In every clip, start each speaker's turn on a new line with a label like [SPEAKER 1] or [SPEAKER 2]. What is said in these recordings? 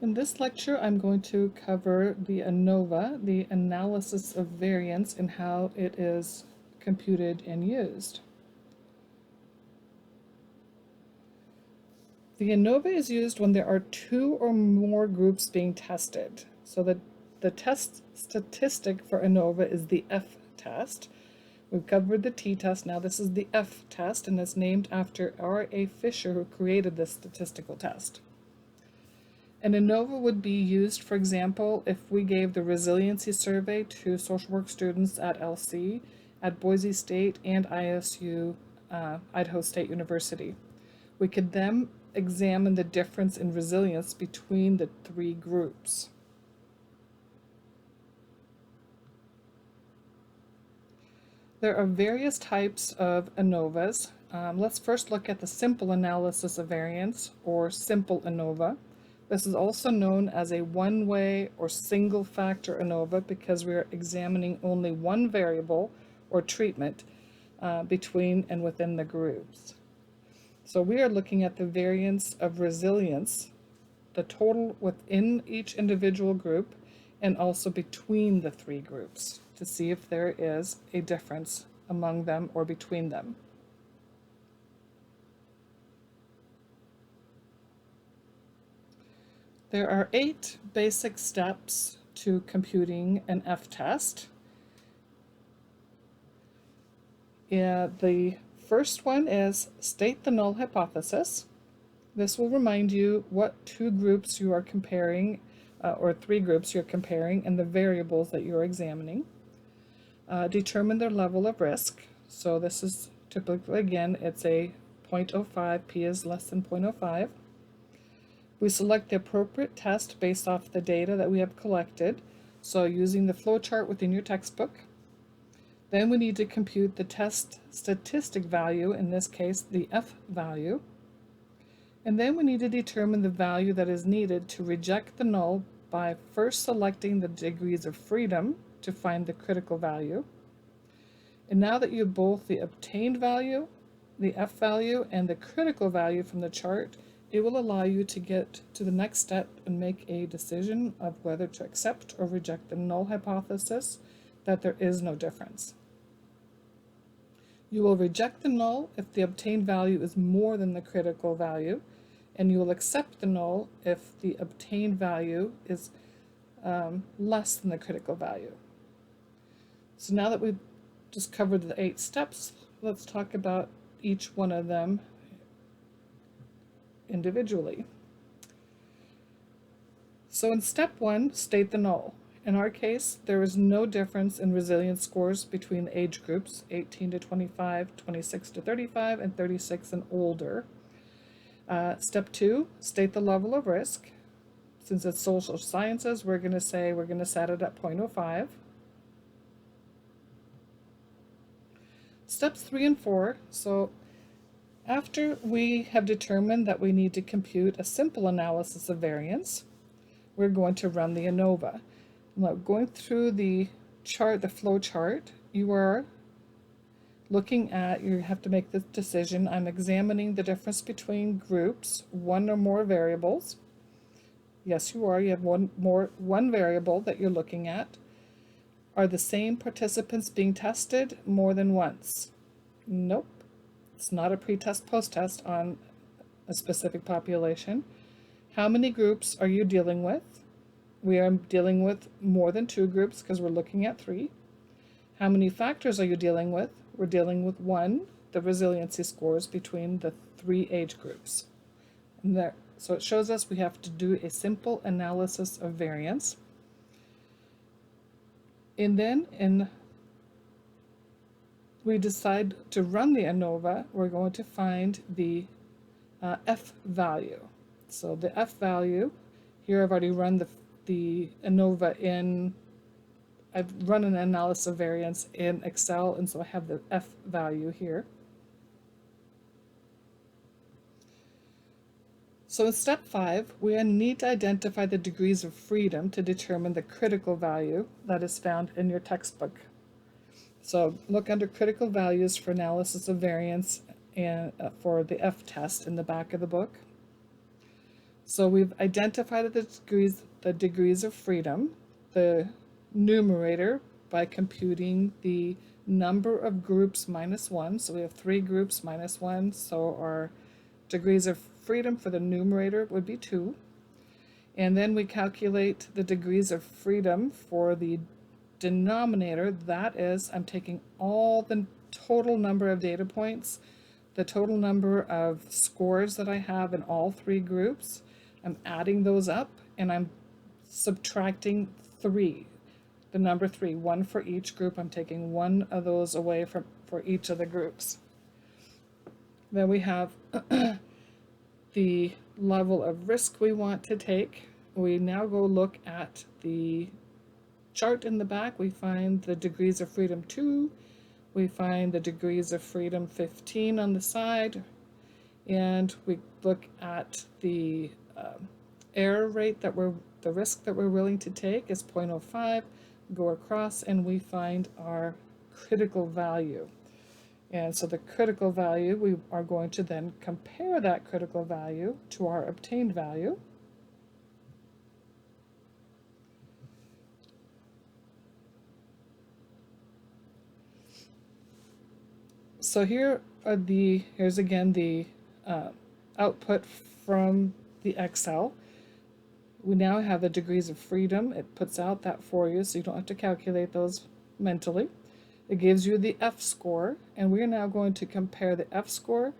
[SPEAKER 1] In this lecture, I'm going to cover the ANOVA, the analysis of variance, and how it is computed and used. The ANOVA is used when there are two or more groups being tested. So the test statistic for ANOVA is the F test. We've covered the t-test, now this is the F test, and it's named after R.A. Fisher, who created this statistical test. An ANOVA would be used, for example, if we gave the resiliency survey to social work students at LC, at Boise State, and ISU, Idaho State University. We could then examine the difference in resilience between the three groups. There are various types of ANOVAs. Let's first look at the simple analysis of variance, or simple ANOVA. This is also known as a one-way or single-factor ANOVA because we are examining only one variable or treatment between and within the groups. So we are looking at the variance of resilience, the total within each individual group, and also between the three groups to see if there is a difference among them or between them. There are 8 basic steps to computing an F-test. The first one is state the null hypothesis. This will remind you what two groups you are comparing, or three groups you're comparing, and the variables that you're examining. Determine their level of risk. So this is typically, again, it's a 0.05, p is less than 0.05. We select the appropriate test based off the data that we have collected, so using the flowchart within your textbook. Then we need to compute the test statistic value, in this case the F value. And then we need to determine the value that is needed to reject the null by first selecting the degrees of freedom to find the critical value. And now that you have both the obtained value, the F value, and the critical value from the chart, it will allow you to get to the next step and make a decision of whether to accept or reject the null hypothesis that there is no difference. You will reject the null if the obtained value is more than the critical value, and you will accept the null if the obtained value is less than the critical value. So now that we've just covered the 8 steps, let's talk about each one of them individually. So in step 1, state the null. In our case, there is no difference in resilience scores between the age groups 18 to 25, 26 to 35, and 36 and older. Step 2, state the level of risk. Since it's social sciences, we're going to set it at 0.05. Steps 3 and 4, so after we have determined that we need to compute a simple analysis of variance, we're going to run the ANOVA. Now, going through the chart, the flow chart, you are looking at, you have to make the decision, I'm examining the difference between groups, one or more variables. Yes, you are. You have one variable that you're looking at. Are the same participants being tested more than once? Nope. It's not a pre-test, post-test on a specific population. How many groups are you dealing with? We are dealing with more than 2 groups because we're looking at 3. How many factors are you dealing with? We're dealing with 1, the resiliency scores between the 3 age groups. So it shows us we have to do a simple analysis of variance. And then we decide to run the ANOVA, we're going to find the F value. So the F value, here I've already run the ANOVA I've run an analysis of variance in Excel, and so I have the F value here. So in step 5, we need to identify the degrees of freedom to determine the critical value that is found in your textbook. So look under critical values for analysis of variance and for the F test in the back of the book. So we've identified the degrees of freedom, the numerator, by computing the number of groups minus 1. So we have 3 groups minus 1, so our degrees of freedom for the numerator would be 2. And then we calculate the degrees of freedom for the denominator. That is, I'm taking all the total number of data points, the total number of scores that I have in all 3 groups. I'm adding those up, and I'm subtracting 3, the number 3, 1 for each group. I'm taking 1 of those away for each of the groups. Then we have the level of risk we want to take. We now go look at the chart in the back. We find the degrees of freedom 2. We find the degrees of freedom 15 on the side. And we look at the error rate the risk that we're willing to take is 0.05. Go across and we find our critical value. And so the critical value, we are going to then compare that critical value to our obtained value. So here's again the output from the Excel. We now have the degrees of freedom. It puts out that for you, so you don't have to calculate those mentally. It gives you the F score, and we're now going to compare the F score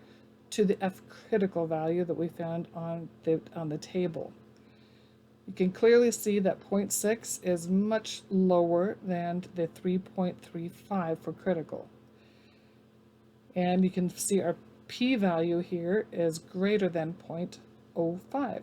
[SPEAKER 1] to the F critical value that we found on the table. You can clearly see that 0.6 is much lower than the 3.35 for critical. And you can see our p-value here is greater than 0.05.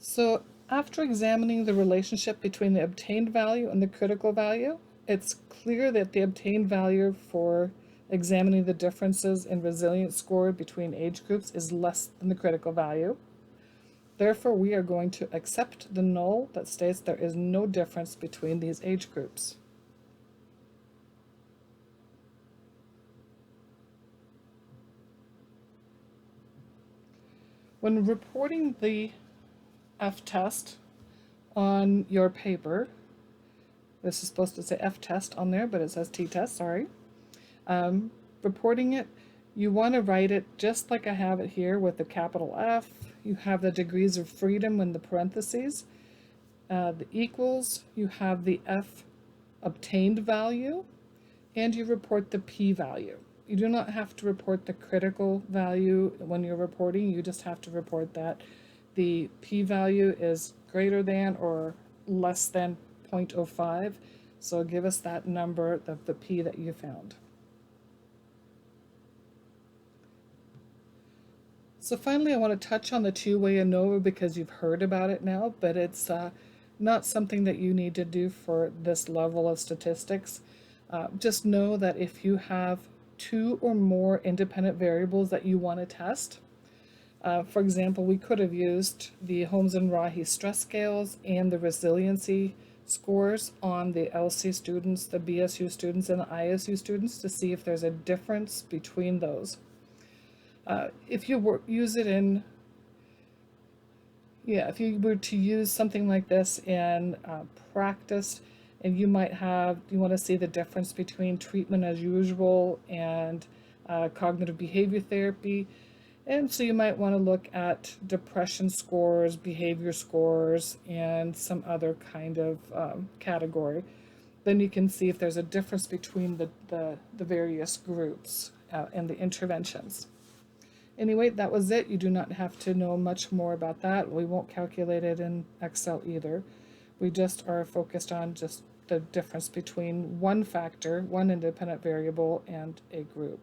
[SPEAKER 1] So after examining the relationship between the obtained value and the critical value, it's clear that the obtained value for examining the differences in resilience score between age groups is less than the critical value. Therefore, we are going to accept the null that states there is no difference between these age groups. When reporting the F-test on your paper, this is supposed to say F-test on there, but it says T-test, sorry. Reporting it, you want to write it just like I have it here with the capital F. You have the degrees of freedom in the parentheses. The equals, you have the F obtained value, and you report the p-value. You do not have to report the critical value when you're reporting. You just have to report that the p-value is greater than or less than 0.05. So give us that number, the p that you found. So finally, I want to touch on the two-way ANOVA because you've heard about it now, but it's not something that you need to do for this level of statistics. Just know that if you have 2 or more independent variables that you want to test, for example, we could have used the Holmes and Rahe stress scales and the resiliency scores on the LC students, the BSU students, and the ISU students to see if there's a difference between those. If you were if you were to use something like this in practice, and you want to see the difference between treatment as usual and cognitive behavior therapy, and so you might want to look at depression scores, behavior scores, and some other kind of category. Then you can see if there's a difference between the various groups and the interventions. Anyway, that was it. You do not have to know much more about that. We won't calculate it in Excel either. We just are focused on just the difference between one factor, one independent variable, and a group.